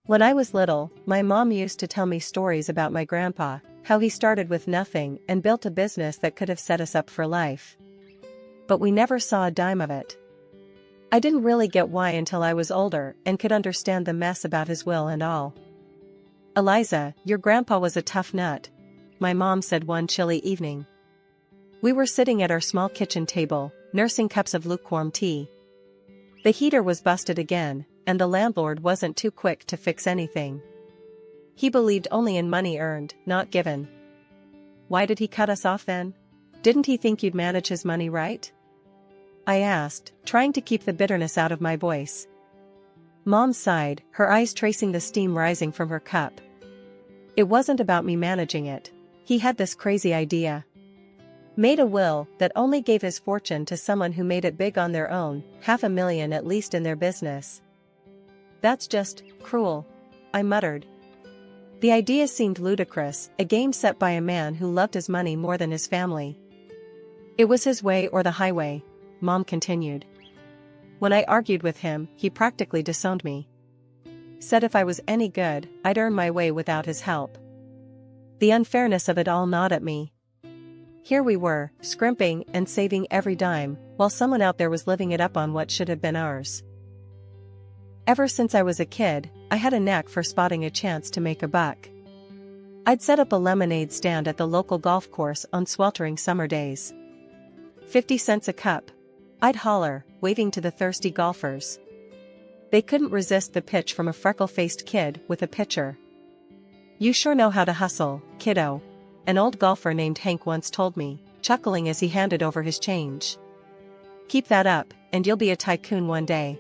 When I was little, my mom used to tell me stories about my grandpa, how he started with nothing and built a business that could have set us up for life. But we never saw a dime of it. I didn't really get why until I was older and could understand the mess about his will and all. "Eliza, your grandpa was a tough nut," my mom said one chilly evening. We were sitting at our small kitchen table, nursing cups of lukewarm tea. The heater was busted again, and the landlord wasn't too quick to fix anything. He believed only in money earned, not given. "Why did he cut us off then? Didn't he think you'd manage his money right?" I asked, trying to keep the bitterness out of my voice. Mom sighed, her eyes tracing the steam rising from her cup. "It wasn't about me managing it. He had this crazy idea. Made a will that only gave his fortune to someone who made it big on their own, $500,000 at least in their business." "That's just cruel," I muttered. The idea seemed ludicrous, a game set by a man who loved his money more than his family. "It was his way or the highway," Mom continued. "When I argued with him, he practically disowned me. Said if I was any good, I'd earn my way without his help." The unfairness of it all gnawed at me. Here we were, scrimping and saving every dime, while someone out there was living it up on what should have been ours. Ever since I was a kid, I had a knack for spotting a chance to make a buck. I'd set up a lemonade stand at the local golf course on sweltering summer days. 50 cents a cup. I'd holler, waving to the thirsty golfers. They couldn't resist the pitch from a freckle-faced kid with a pitcher. "You sure know how to hustle, kiddo," an old golfer named Hank once told me, chuckling as he handed over his change. "Keep that up, and you'll be a tycoon one day."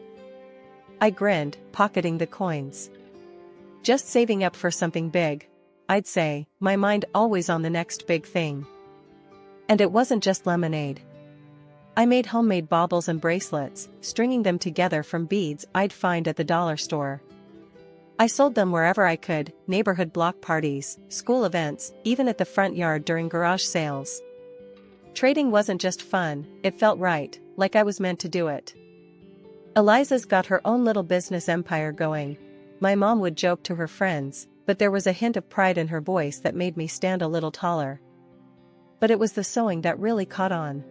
I grinned, pocketing the coins. "Just saving up for something big," I'd say, my mind always on the next big thing. And it wasn't just lemonade. I made homemade baubles and bracelets, stringing them together from beads I'd find at the dollar store. I sold them wherever I could, neighborhood block parties, school events, even at the front yard during garage sales. Trading wasn't just fun, it felt right, like I was meant to do it. "Eliza's got her own little business empire going," my mom would joke to her friends, but there was a hint of pride in her voice that made me stand a little taller. But it was the sewing that really caught on.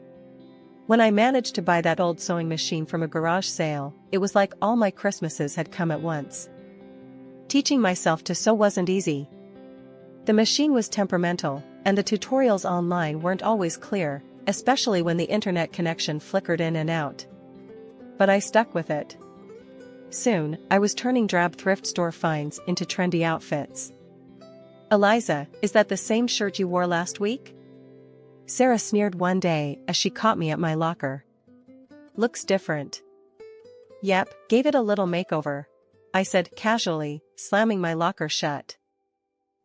When I managed to buy that old sewing machine from a garage sale, it was like all my Christmases had come at once. Teaching myself to sew wasn't easy. The machine was temperamental, and the tutorials online weren't always clear, especially when the internet connection flickered in and out. But I stuck with it. Soon, I was turning drab thrift store finds into trendy outfits. "Eliza, is that the same shirt you wore last week?" Sarah sneered one day as she caught me at my locker. "Looks different." "Yep, gave it a little makeover," I said casually, slamming my locker shut.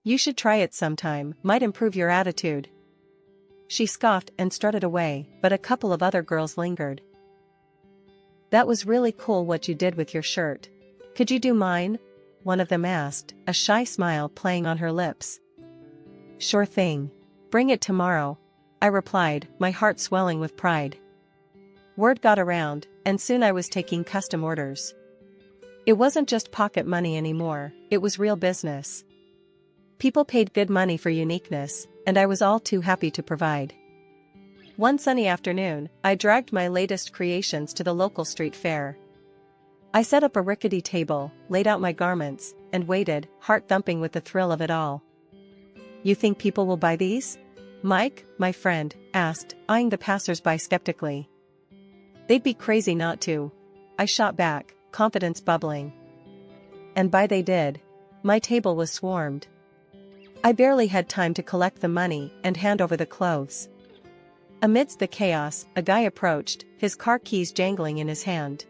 "You should try it sometime, might improve your attitude." She scoffed and strutted away, but a couple of other girls lingered. "That was really cool what you did with your shirt. Could you do mine?" one of them asked, a shy smile playing on her lips. "Sure thing. Bring it tomorrow," I replied, my heart swelling with pride. Word got around, and soon I was taking custom orders. It wasn't just pocket money anymore, it was real business. People paid good money for uniqueness, and I was all too happy to provide. One sunny afternoon, I dragged my latest creations to the local street fair. I set up a rickety table, laid out my garments, and waited, heart thumping with the thrill of it all. "You think people will buy these?" Mike, my friend, asked, eyeing the passers-by skeptically. "They'd be crazy not to," I shot back, confidence bubbling. And buy they did. My table was swarmed. I barely had time to collect the money and hand over the clothes. Amidst the chaos, a guy approached, his car keys jangling in his hand.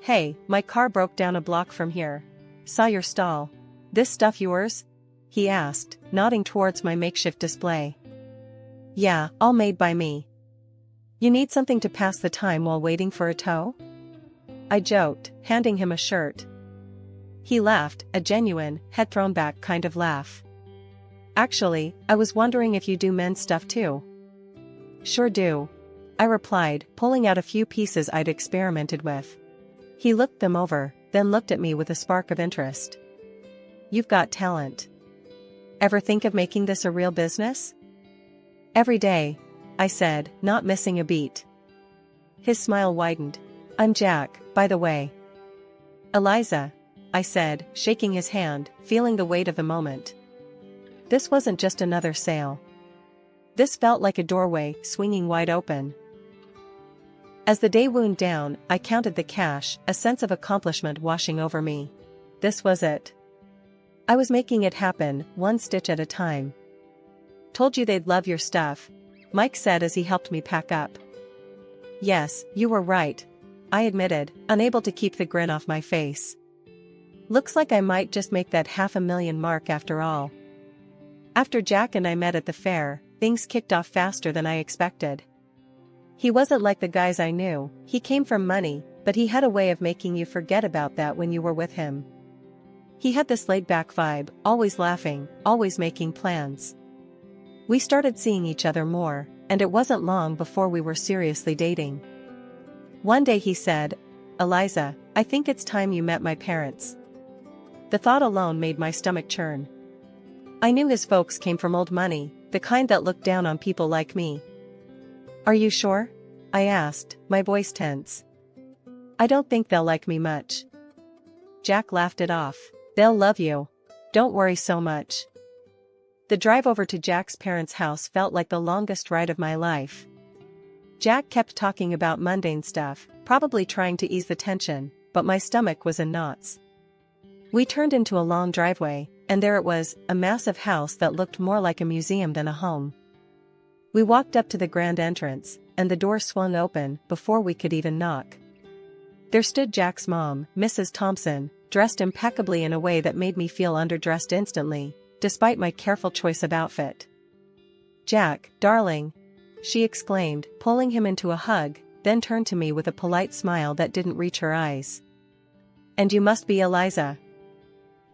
"Hey, my car broke down a block from here. Saw your stall. This stuff yours?" he asked, nodding towards my makeshift display. "Yeah, all made by me. You need something to pass the time while waiting for a tow?" I joked, handing him a shirt. He laughed, a genuine, head-thrown-back kind of laugh. "Actually, I was wondering if you do men's stuff too." "Sure do," I replied, pulling out a few pieces I'd experimented with. He looked them over, then looked at me with a spark of interest. you've got talent. Ever think of making this a real business? Every day, I said, not missing a beat. His smile widened. I'm Jack, by the way. Eliza, I said, shaking his hand, feeling the weight of the moment. This wasn't just another sale. This felt like a doorway, swinging wide open. As the day wound down, I counted the cash, a sense of accomplishment washing over me. This was it. I was making it happen, one stitch at a time. Told you they'd love your stuff, Mike said as he helped me pack up. Yes, you were right, I admitted, unable to keep the grin off my face. Looks like I might just make that $500,000 mark after all. After Jack and I met at the fair, things kicked off faster than I expected. He wasn't like the guys I knew, he came from money, but he had a way of making you forget about that when you were with him. He had this laid-back vibe, always laughing, always making plans. We started seeing each other more, and it wasn't long before we were seriously dating. One day he said, Eliza, I think it's time you met my parents. The thought alone made my stomach churn. I knew his folks came from old money, the kind that looked down on people like me. Are you sure? I asked, my voice tense. I don't think they'll like me much. Jack laughed it off. They'll love you. Don't worry so much. The drive over to Jack's parents' house felt like the longest ride of my life. Jack kept talking about mundane stuff, probably trying to ease the tension, but my stomach was in knots. We turned into a long driveway, and there it was, a massive house that looked more like a museum than a home. We walked up to the grand entrance, and the door swung open before we could even knock. There stood Jack's mom, Mrs. Thompson, dressed impeccably in a way that made me feel underdressed instantly, despite my careful choice of outfit. Jack, darling, she exclaimed, pulling him into a hug, then turned to me with a polite smile that didn't reach her eyes. And you must be Eliza.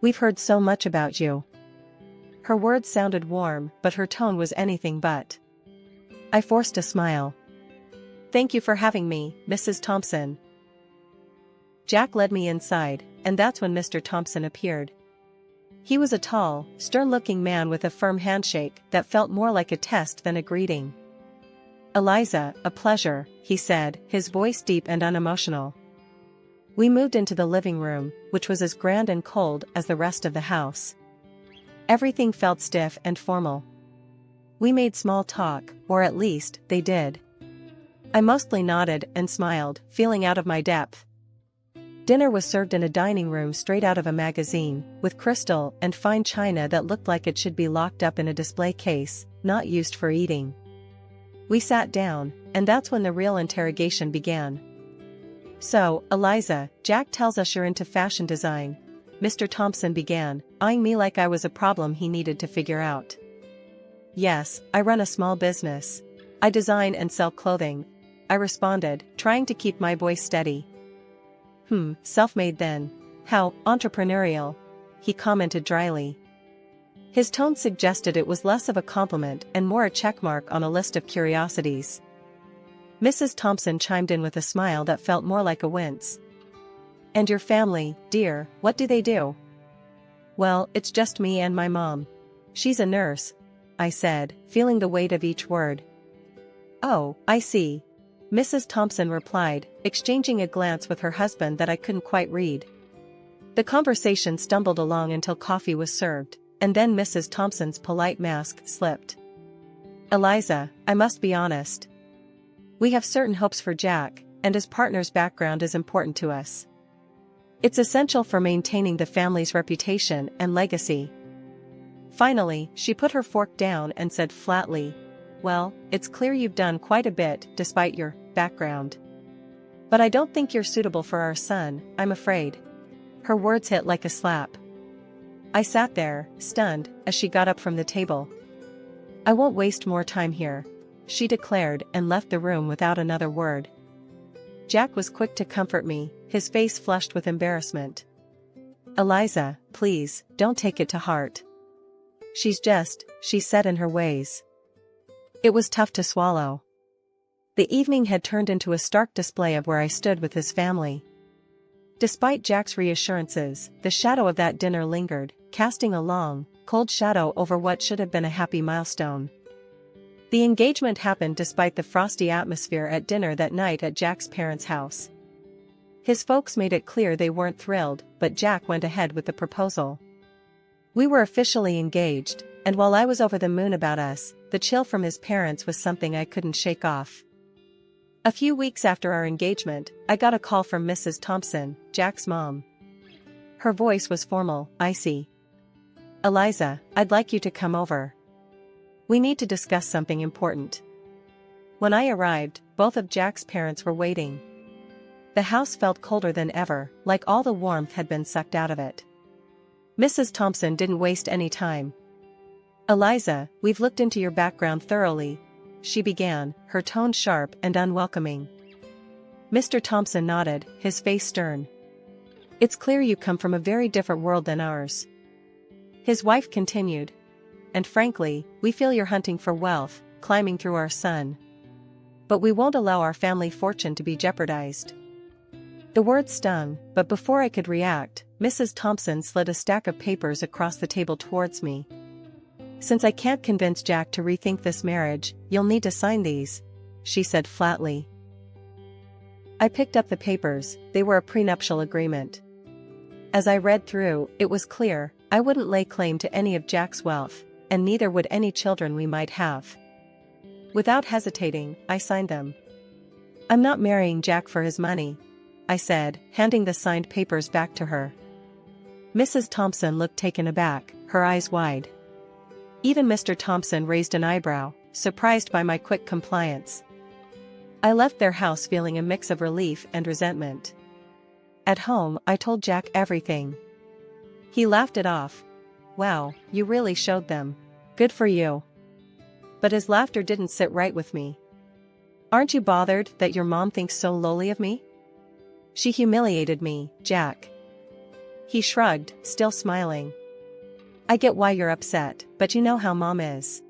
We've heard so much about you. Her words sounded warm, but her tone was anything but. I forced a smile. Thank you for having me, Mrs. Thompson. Jack led me inside, and that's when Mr. Thompson appeared. He was a tall, stern-looking man with a firm handshake that felt more like a test than a greeting. Eliza, a pleasure, he said, his voice deep and unemotional. We moved into the living room, which was as grand and cold as the rest of the house. Everything felt stiff and formal. We made small talk, or at least, they did. I mostly nodded and smiled, feeling out of my depth. Dinner was served in a dining room straight out of a magazine, with crystal and fine china that looked like it should be locked up in a display case, not used for eating. We sat down, and that's when the real interrogation began. So, Eliza, Jack tells us you're into fashion design, Mr. Thompson began, eyeing me like I was a problem he needed to figure out. Yes, I run a small business. I design and sell clothing, I responded, trying to keep my voice steady. Self-made then. How entrepreneurial, he commented dryly. His tone suggested it was less of a compliment and more a checkmark on a list of curiosities. Mrs. Thompson chimed in with a smile that felt more like a wince. And your family, dear, what do they do? Well, it's just me and my mom. She's a nurse, I said, feeling the weight of each word. Oh, I see, Mrs. Thompson replied, exchanging a glance with her husband that I couldn't quite read. The conversation stumbled along until coffee was served, and then Mrs. Thompson's polite mask slipped. Eliza, I must be honest. We have certain hopes for Jack, and his partner's background is important to us. It's essential for maintaining the family's reputation and legacy. Finally, she put her fork down and said flatly, well, it's clear you've done quite a bit despite your background. But I don't think you're suitable for our son, I'm afraid. Her words hit like a slap. I sat there, stunned, as she got up from the table. I won't waste more time here, she declared and left the room without another word. Jack was quick to comfort me, his face flushed with embarrassment. Eliza, please, don't take it to heart. She said in her ways. It was tough to swallow. The evening had turned into a stark display of where I stood with his family. Despite Jack's reassurances, the shadow of that dinner lingered, casting a long, cold shadow over what should have been a happy milestone. The engagement happened despite the frosty atmosphere at dinner that night at Jack's parents' house. His folks made it clear they weren't thrilled, but Jack went ahead with the proposal. We were officially engaged, and while I was over the moon about us, the chill from his parents was something I couldn't shake off. A few weeks after our engagement, I got a call from Mrs. Thompson, Jack's mom. Her voice was formal, icy. "Eliza, I'd like you to come over. We need to discuss something important." When I arrived, both of Jack's parents were waiting. The house felt colder than ever, like all the warmth had been sucked out of it. Mrs. Thompson didn't waste any time. "Eliza, we've looked into your background thoroughly," she began, her tone sharp and unwelcoming. Mr. Thompson nodded, his face stern. "It's clear you come from a very different world than ours." His wife continued. "And frankly, we feel you're hunting for wealth, climbing through our son. But we won't allow our family fortune to be jeopardized." The words stung, but before I could react, Mrs. Thompson slid a stack of papers across the table towards me. "Since I can't convince Jack to rethink this marriage, you'll need to sign these," she said flatly. I picked up the papers. They were a prenuptial agreement. As I read through, it was clear, I wouldn't lay claim to any of Jack's wealth, and neither would any children we might have. Without hesitating, I signed them. "I'm not marrying Jack for his money," I said, handing the signed papers back to her. Mrs. Thompson looked taken aback, her eyes wide. Even Mr. Thompson raised an eyebrow, surprised by my quick compliance. I left their house feeling a mix of relief and resentment. At home, I told Jack everything. He laughed it off. "Wow, you really showed them. Good for you." But his laughter didn't sit right with me. "Aren't you bothered that your mom thinks so lowly of me? She humiliated me, Jack." He shrugged, still smiling. "I get why you're upset, but you know how mom is.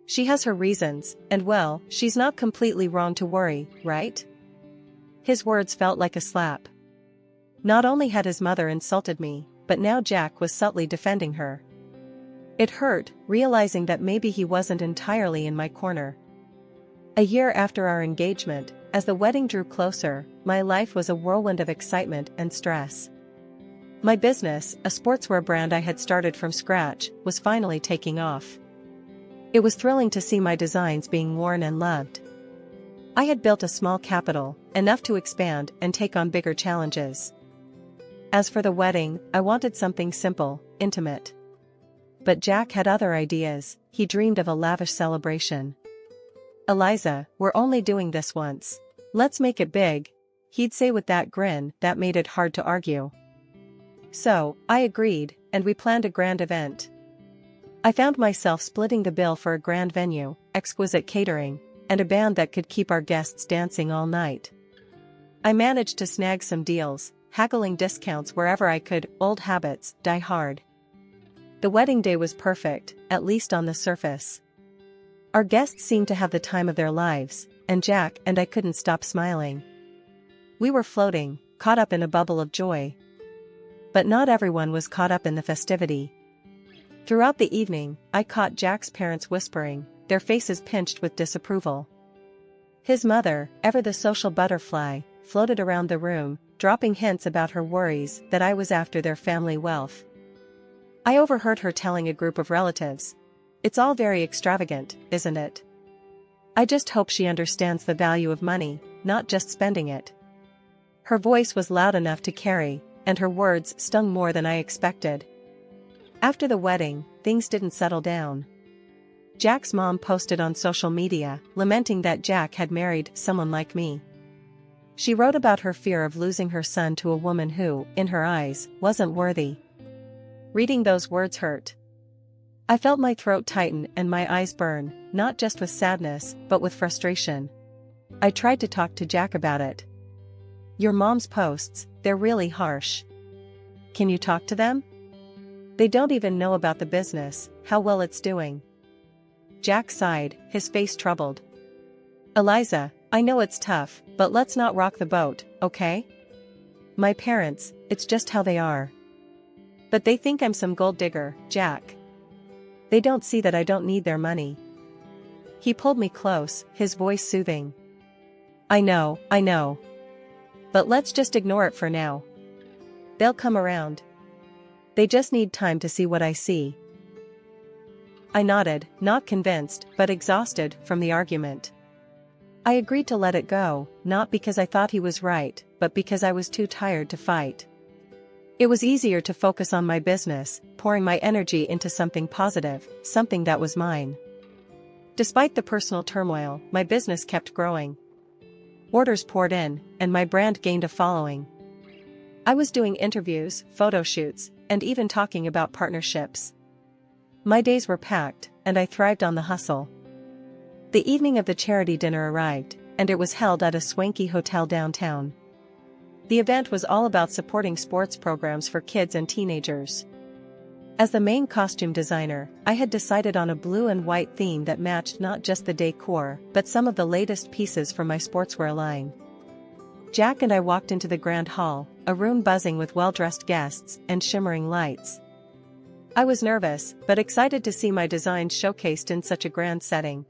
She has her reasons, and well, she's not completely wrong to worry, right?" His words felt like a slap. Not only had his mother insulted me, but now Jack was subtly defending her. It hurt, realizing that maybe he wasn't entirely in my corner. A year after our engagement, as the wedding drew closer, my life was a whirlwind of excitement and stress. My business, a sportswear brand I had started from scratch, was finally taking off. It was thrilling to see my designs being worn and loved. I had built a small capital, enough to expand and take on bigger challenges. As for the wedding, I wanted something simple, intimate. But Jack had other ideas. He dreamed of a lavish celebration. "Eliza, we're only doing this once. Let's make it big," he'd say with that grin that made it hard to argue. So, I agreed, and we planned a grand event. I found myself splitting the bill for a grand venue, exquisite catering, and a band that could keep our guests dancing all night. I managed to snag some deals, haggling discounts wherever I could. Old habits die hard. The wedding day was perfect, at least on the surface. Our guests seemed to have the time of their lives, and Jack and I couldn't stop smiling. We were floating, caught up in a bubble of joy. But not everyone was caught up in the festivity. Throughout the evening, I caught Jack's parents whispering, their faces pinched with disapproval. His mother, ever the social butterfly, floated around the room, dropping hints about her worries that I was after their family wealth. I overheard her telling a group of relatives, "It's all very extravagant, isn't it? I just hope she understands the value of money, not just spending it." Her voice was loud enough to carry, and her words stung more than I expected. After the wedding, things didn't settle down. Jack's mom posted on social media, lamenting that Jack had married someone like me. She wrote about her fear of losing her son to a woman who, in her eyes, wasn't worthy. Reading those words hurt. I felt my throat tighten and my eyes burn, not just with sadness, but with frustration. I tried to talk to Jack about it. "Your mom's posts, they're really harsh. Can you talk to them? They don't even know about the business, how well it's doing." Jack sighed, his face troubled. "Eliza, I know it's tough, but let's not rock the boat, okay? My parents, it's just how they are." But they think I'm some gold digger, Jack. They don't see that I don't need their money. He pulled me close, his voice soothing. I know. But let's just ignore it for now. They'll come around. They just need time to see what I see. I nodded, not convinced, but exhausted from the argument. I agreed to let it go, not because I thought he was right, but because I was too tired to fight. It was easier to focus on my business, pouring my energy into something positive, something that was mine. Despite the personal turmoil, my business kept growing. Orders poured in, and my brand gained a following. I was doing interviews, photo shoots, and even talking about partnerships. My days were packed, and I thrived on the hustle. The evening of the charity dinner arrived, and it was held at a swanky hotel downtown. The event was all about supporting sports programs for kids and teenagers. As the main costume designer, I had decided on a blue and white theme that matched not just the decor, but some of the latest pieces from my sportswear line. Jack and I walked into the grand hall, a room buzzing with well-dressed guests and shimmering lights. I was nervous, but excited to see my designs showcased in such a grand setting.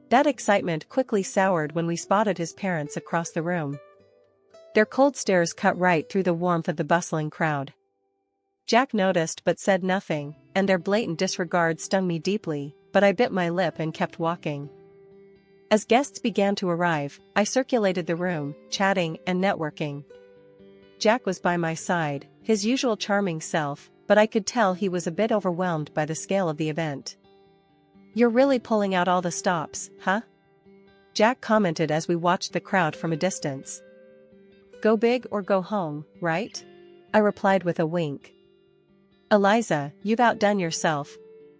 That excitement quickly soured when we spotted his parents across the room. Their cold stares cut right through the warmth of the bustling crowd. Jack noticed but said nothing, and their blatant disregard stung me deeply, but I bit my lip and kept walking. As guests began to arrive, I circulated the room, chatting and networking. Jack was by my side, his usual charming self, but I could tell he was a bit overwhelmed by the scale of the event. "You're really pulling out all the stops, huh?" Jack commented as we watched the crowd from a distance. "Go big or go home, right?" I replied with a wink. "Eliza, you've outdone yourself,"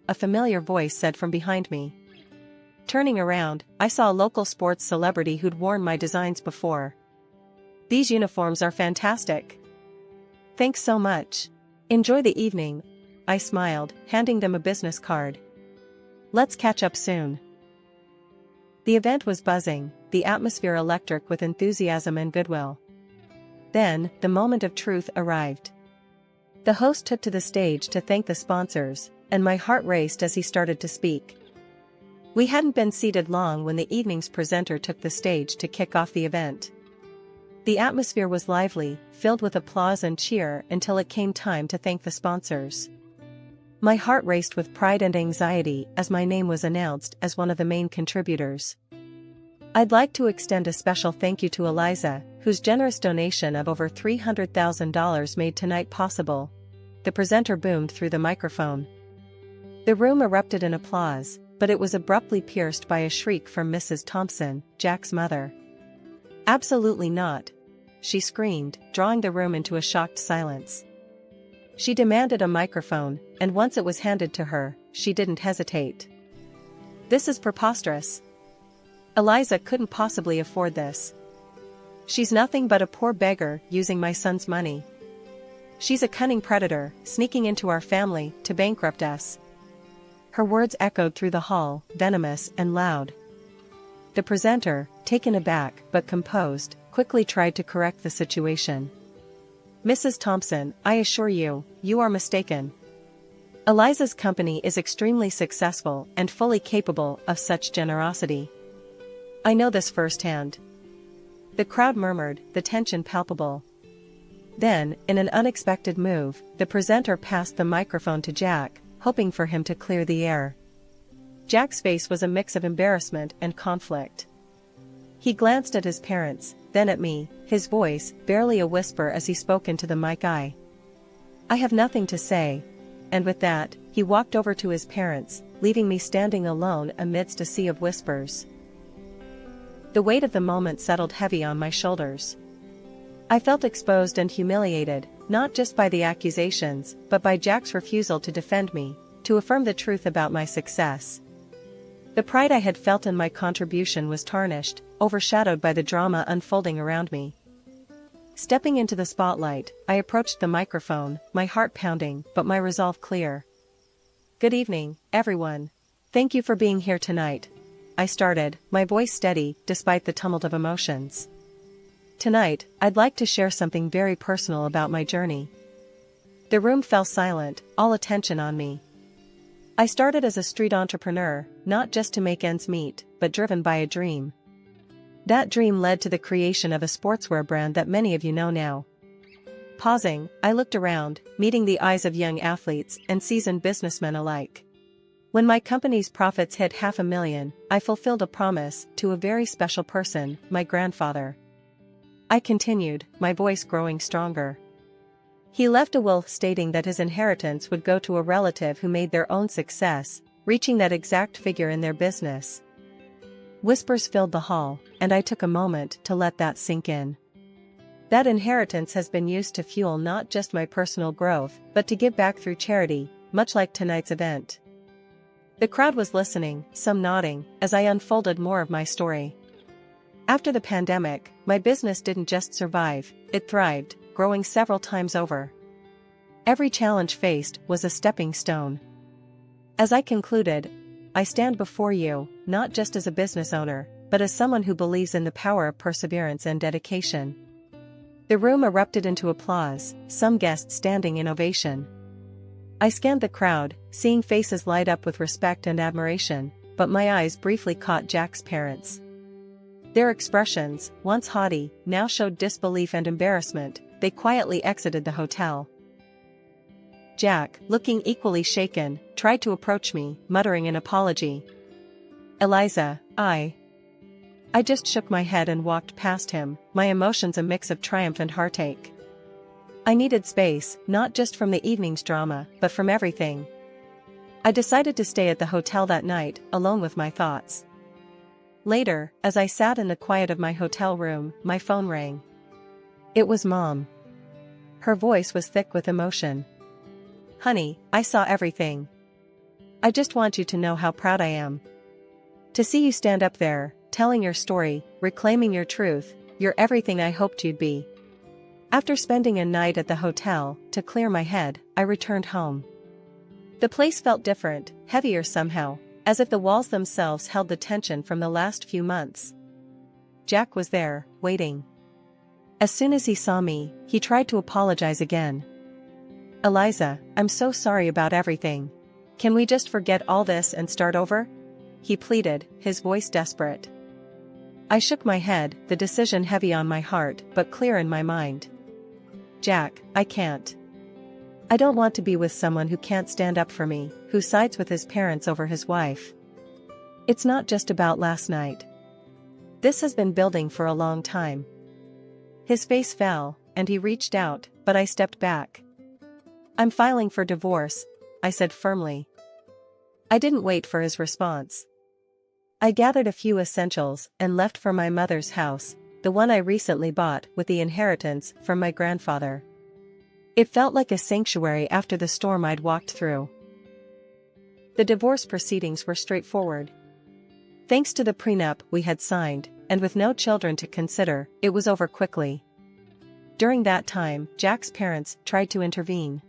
a familiar voice said from behind me. Turning around, I saw a local sports celebrity who'd worn my designs before. "These uniforms are fantastic." "Thanks so much. Enjoy the evening," I smiled, handing them a business card. "Let's catch up soon." The event was buzzing, the atmosphere electric with enthusiasm and goodwill. Then, the moment of truth arrived. The host took to the stage to thank the sponsors, and my heart raced as he started to speak. We hadn't been seated long when the evening's presenter took the stage to kick off the event. The atmosphere was lively, filled with applause and cheer until it came time to thank the sponsors. My heart raced with pride and anxiety as my name was announced as one of the main contributors. "I'd like to extend a special thank you to Eliza, whose generous donation of over $300,000 made tonight possible," the presenter boomed through the microphone. The room erupted in applause, but it was abruptly pierced by a shriek from Mrs. Thompson, Jack's mother. "Absolutely not," she screamed, drawing the room into a shocked silence. She demanded a microphone, and once it was handed to her, she didn't hesitate. "This is preposterous. Eliza couldn't possibly afford this. She's nothing but a poor beggar using my son's money. She's a cunning predator, sneaking into our family to bankrupt us." Her words echoed through the hall, venomous and loud. The presenter, taken aback but composed, quickly tried to correct the situation. "Mrs. Thompson, I assure you, you are mistaken. Eliza's company is extremely successful and fully capable of such generosity. I know this firsthand." The crowd murmured, the tension palpable. Then, in an unexpected move, the presenter passed the microphone to Jack, hoping for him to clear the air. Jack's face was a mix of embarrassment and conflict. He glanced at his parents, then at me, his voice barely a whisper as he spoke into the mic. "I have nothing to say," and with that, he walked over to his parents, leaving me standing alone amidst a sea of whispers. The weight of the moment settled heavy on my shoulders. I felt exposed and humiliated, not just by the accusations, but by Jack's refusal to defend me, to affirm the truth about my success. The pride I had felt in my contribution was tarnished, overshadowed by the drama unfolding around me. Stepping into the spotlight, I approached the microphone, my heart pounding, but my resolve clear. "Good evening, everyone. Thank you for being here tonight," I started, my voice steady, despite the tumult of emotions. "Tonight, I'd like to share something very personal about my journey. The room fell silent, all attention on me. I started as a street entrepreneur, not just to make ends meet, but driven by a dream. That dream led to the creation of a sportswear brand that many of you know now. Pausing, I looked around, meeting the eyes of young athletes and seasoned businessmen alike. When my company's profits hit $500,000, I fulfilled a promise to a very special person, my grandfather. I continued, my voice growing stronger. He left a will stating that his inheritance would go to a relative who made their own success, reaching that exact figure in their business. Whispers filled the hall, and I took a moment to let that sink in. That inheritance has been used to fuel not just my personal growth, but to give back through charity, much like tonight's event. The crowd was listening, some nodding, as I unfolded more of my story. After the pandemic, my business didn't just survive, it thrived, growing several times over. Every challenge faced was a stepping stone. As I concluded, I stand before you, not just as a business owner, but as someone who believes in the power of perseverance and dedication. The room erupted into applause, some guests standing in ovation. I scanned the crowd, seeing faces light up with respect and admiration, but my eyes briefly caught Jack's parents. Their expressions, once haughty, now showed disbelief and embarrassment. They quietly exited the hotel. Jack, looking equally shaken, tried to approach me, muttering an apology. Eliza, I just shook my head and walked past him, my emotions a mix of triumph and heartache. I needed space, not just from the evening's drama, but from everything. I decided to stay at the hotel that night, alone with my thoughts. Later, as I sat in the quiet of my hotel room, my phone rang. It was Mom. Her voice was thick with emotion. Honey, I saw everything. I just want you to know how proud I am. To see you stand up there, telling your story, reclaiming your truth, you're everything I hoped you'd be. After spending a night at the hotel, to clear my head, I returned home. The place felt different, heavier somehow, as if the walls themselves held the tension from the last few months. Jack was there, waiting. As soon as he saw me, he tried to apologize again. Eliza, I'm so sorry about everything. Can we just forget all this and start over? He pleaded, his voice desperate. I shook my head, the decision heavy on my heart, but clear in my mind. Jack, I can't. I don't want to be with someone who can't stand up for me, who sides with his parents over his wife. It's not just about last night. This has been building for a long time. His face fell, and he reached out, but I stepped back. I'm filing for divorce, I said firmly. I didn't wait for his response. I gathered a few essentials and left for my mother's house, the one I recently bought with the inheritance from my grandfather. It felt like a sanctuary after the storm I'd walked through. The divorce proceedings were straightforward. Thanks to the prenup we had signed, and with no children to consider, it was over quickly. During that time, Jack's parents tried to intervene.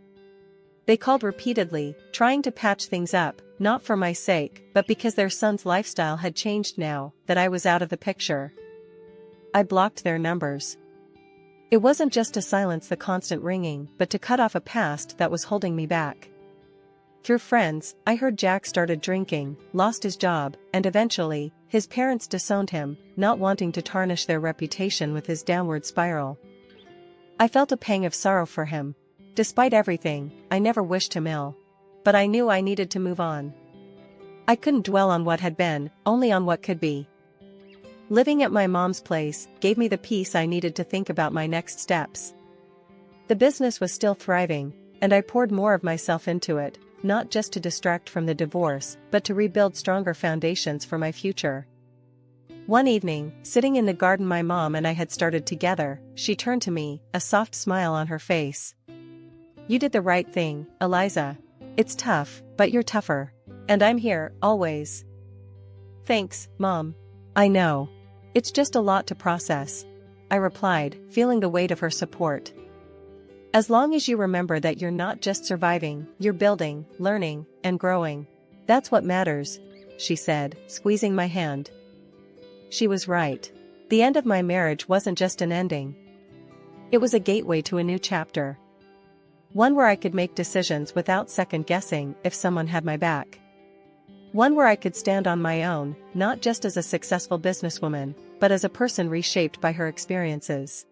They called repeatedly, trying to patch things up, not for my sake, but because their son's lifestyle had changed now that I was out of the picture. I blocked their numbers. It wasn't just to silence the constant ringing, but to cut off a past that was holding me back. Through friends, I heard Jack started drinking, lost his job, and eventually, his parents disowned him, not wanting to tarnish their reputation with his downward spiral. I felt a pang of sorrow for him. Despite everything, I never wished him ill. But I knew I needed to move on. I couldn't dwell on what had been, only on what could be. Living at my mom's place gave me the peace I needed to think about my next steps. The business was still thriving, and I poured more of myself into it, not just to distract from the divorce, but to rebuild stronger foundations for my future. One evening, sitting in the garden my mom and I had started together, she turned to me, a soft smile on her face. You did the right thing, Eliza. It's tough, but you're tougher. And I'm here, always. Thanks, Mom. I know. It's just a lot to process, I replied, feeling the weight of her support. As long as you remember that you're not just surviving, you're building, learning, and growing. That's what matters, she said, squeezing my hand. She was right. The end of my marriage wasn't just an ending. It was a gateway to a new chapter. One where I could make decisions without second guessing if someone had my back. One where I could stand on my own, not just as a successful businesswoman, but as a person reshaped by her experiences.